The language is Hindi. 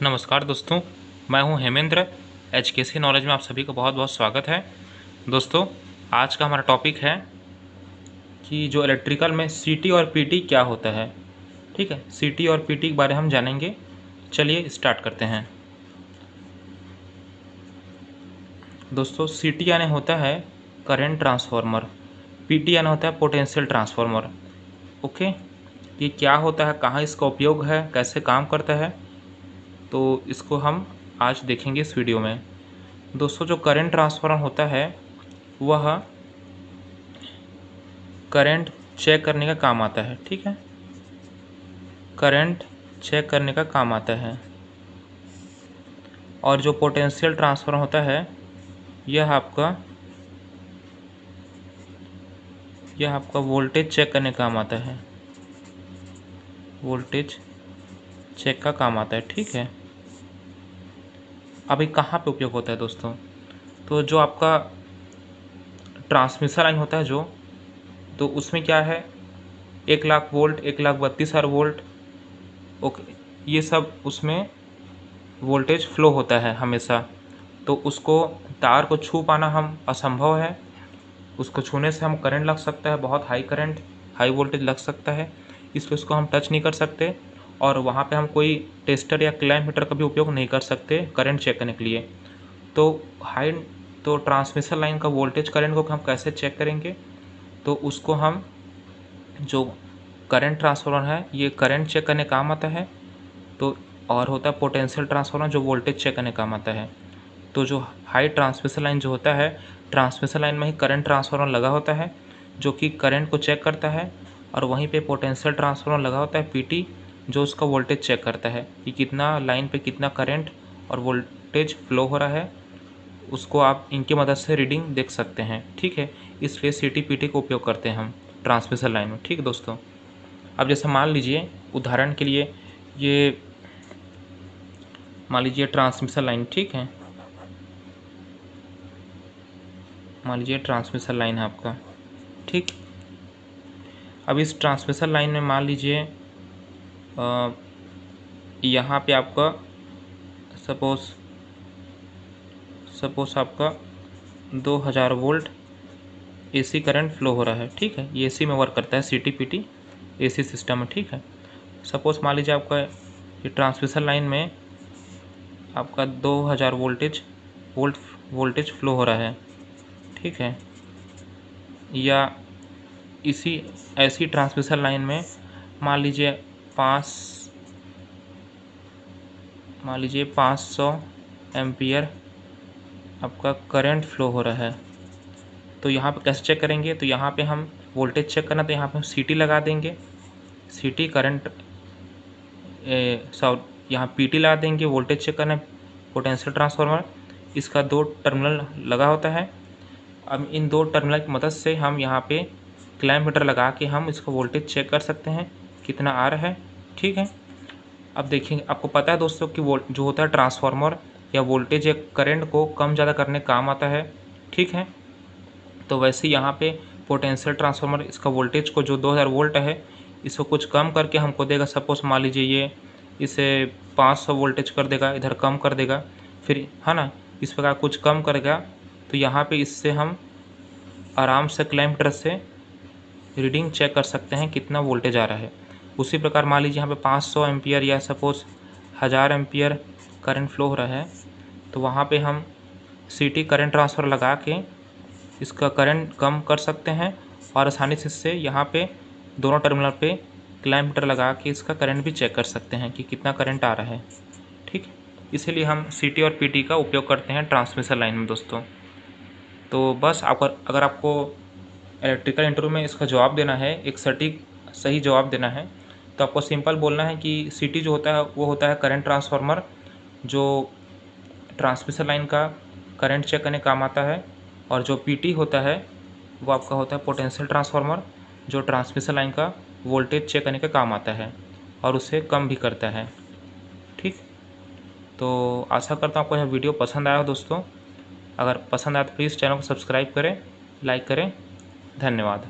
नमस्कार दोस्तों, मैं हूं हेमेंद्र। एचकेसी नॉलेज में आप सभी का बहुत बहुत स्वागत है। दोस्तों, आज का हमारा टॉपिक है कि जो इलेक्ट्रिकल में सीटी और पीटी क्या होता है। ठीक है, सीटी और पीटी के बारे में हम जानेंगे। चलिए स्टार्ट करते हैं। दोस्तों, सीटी यानी होता है करंट ट्रांसफार्मर, पीटी यानी होता है पोटेंशियल ट्रांसफार्मर। ओके, ये क्या होता है, कहाँ इसका उपयोग है, कैसे काम करता है, तो इसको हम आज देखेंगे इस वीडियो में। दोस्तों, जो करंट ट्रांसफार्मर होता है वह करंट चेक करने का काम आता है। ठीक है, करंट चेक करने का काम आता है। और जो पोटेंशियल ट्रांसफार्मर होता है यह आपका वोल्टेज चेक करने का काम आता है, वोल्टेज चेक का काम आता है। ठीक है, अभी कहाँ पे उपयोग होता है दोस्तों, तो जो आपका ट्रांसमिशन लाइन होता है तो उसमें क्या है, 1,00,000 वोल्ट, 1,32,000 वोल्ट, ओके, ये सब उसमें वोल्टेज फ्लो होता है हमेशा। तो उसको तार को छू पाना हम असंभव है। उसको छूने से हम करंट लग सकता है, बहुत हाई करंट, हाई वोल्टेज लग सकता है, इसलिए उसको हम टच नहीं कर सकते। और वहाँ पे हम कोई टेस्टर या क्लैम्प मीटर का भी उपयोग नहीं कर सकते करंट चेक करने के लिए। तो ट्रांसमिशन लाइन का वोल्टेज करंट को हम कैसे चेक करेंगे, तो उसको हम जो करंट ट्रांसफार्मर है ये करंट चेक करने काम आता है। तो और होता है पोटेंशियल ट्रांसफार्मर जो वोल्टेज चेक करने काम आता है। तो जो हाई ट्रांसमिशन लाइन जो होता है, ट्रांसमिशन लाइन में ही करंट ट्रांसफार्मर लगा होता है जो कि करंट को चेक करता है। और वहीं पे पोटेंशियल ट्रांसफार्मर लगा होता है पीटी, जो उसका वोल्टेज चेक करता है कि कितना लाइन पे कितना करंट और वोल्टेज फ्लो हो रहा है। उसको आप इनकी मदद से रीडिंग देख सकते हैं। ठीक है, इसलिए सीटी पीटी का उपयोग करते हैं हम ट्रांसमिशन लाइन में। ठीक है दोस्तों, अब जैसे मान लीजिए उदाहरण के लिए ये मान लीजिए ट्रांसमिशन लाइन, ठीक है, मान लीजिए ट्रांसमिशन लाइन है आपका। ठीक, अब इस ट्रांसमिशन लाइन में मान लीजिए यहाँ पे आपका सपोज आपका 2000 वोल्ट एसी करंट फ्लो हो रहा है। ठीक है, ये एसी में वर्क करता है, सीटी पीटी एसी सिस्टम है। ठीक है, सपोज मान लीजिए आपका ये ट्रांसमिशन लाइन में आपका 2000 वोल्टेज फ्लो हो रहा है। ठीक है, या ऐसी ट्रांसमिशन लाइन में मान लीजिए 500 एम्पियर आपका करंट फ्लो हो रहा है। तो यहाँ पे कैसे चेक करेंगे, तो यहाँ पे हम वोल्टेज चेक करना, तो यहाँ पे हम सीटी लगा देंगे, सीटी करंट यहाँ पीटी लगा देंगे, वोल्टेज चेक करना पोटेंशियल ट्रांसफार्मर, इसका 2 टर्मिनल लगा होता है। अब इन 2 टर्मिनल की मदद से हम यहाँ पे क्लैम्प मीटर लगा के हम इसका वोल्टेज चेक कर सकते हैं कितना आ रहा है। ठीक है, अब देखिए, आपको पता है दोस्तों कि जो होता है ट्रांसफार्मर या वोल्टेज या करंट को कम ज़्यादा करने काम आता है। ठीक है, तो वैसे यहाँ पे पोटेंशियल ट्रांसफार्मर इसका वोल्टेज को जो 2000 वोल्ट है इसको कुछ कम करके हमको देगा। सपोज मान लीजिए ये इसे 500 वोल्टेज कर देगा, इधर कम कर देगा, फिर है ना, इस प्रकार कुछ कम करेगा। तो यहाँ पे इससे हम आराम से क्लैम्प मीटर से रीडिंग चेक कर सकते हैं कितना वोल्टेज आ रहा है। उसी प्रकार मान लीजिए यहाँ पे 500 एम्पियर या सपोज 1000 एम्पियर करंट फ्लो हो रहा है, तो वहाँ पे हम सीटी करंट ट्रांसफर लगा के इसका करंट कम कर सकते हैं और आसानी से इससे यहाँ पे दोनों टर्मिनल पे क्लैम्प मीटर लगा के इसका करंट भी चेक कर सकते हैं कि कितना करंट आ रहा है। ठीक, इसीलिए हम सीटी और पीटी का उपयोग करते हैं ट्रांसमिशन लाइन में दोस्तों। तो बस अगर आपको इलेक्ट्रिकल इंटरव्यू में इसका जवाब देना है, एक सटीक सही जवाब देना है, तो आपको सिंपल बोलना है कि सीटी जो होता है वो होता है करंट ट्रांसफार्मर जो ट्रांसमिशन लाइन का करंट चेक करने काम आता है। और जो पीटी होता है वो आपका होता है पोटेंशियल ट्रांसफार्मर जो ट्रांसमिशन लाइन का वोल्टेज चेक करने का काम आता है और उसे कम भी करता है। ठीक, तो आशा करता हूँ आपको यह वीडियो पसंद आया हो दोस्तों। अगर पसंद आया तो प्लीज़ चैनल को सब्सक्राइब करें, लाइक करें। धन्यवाद।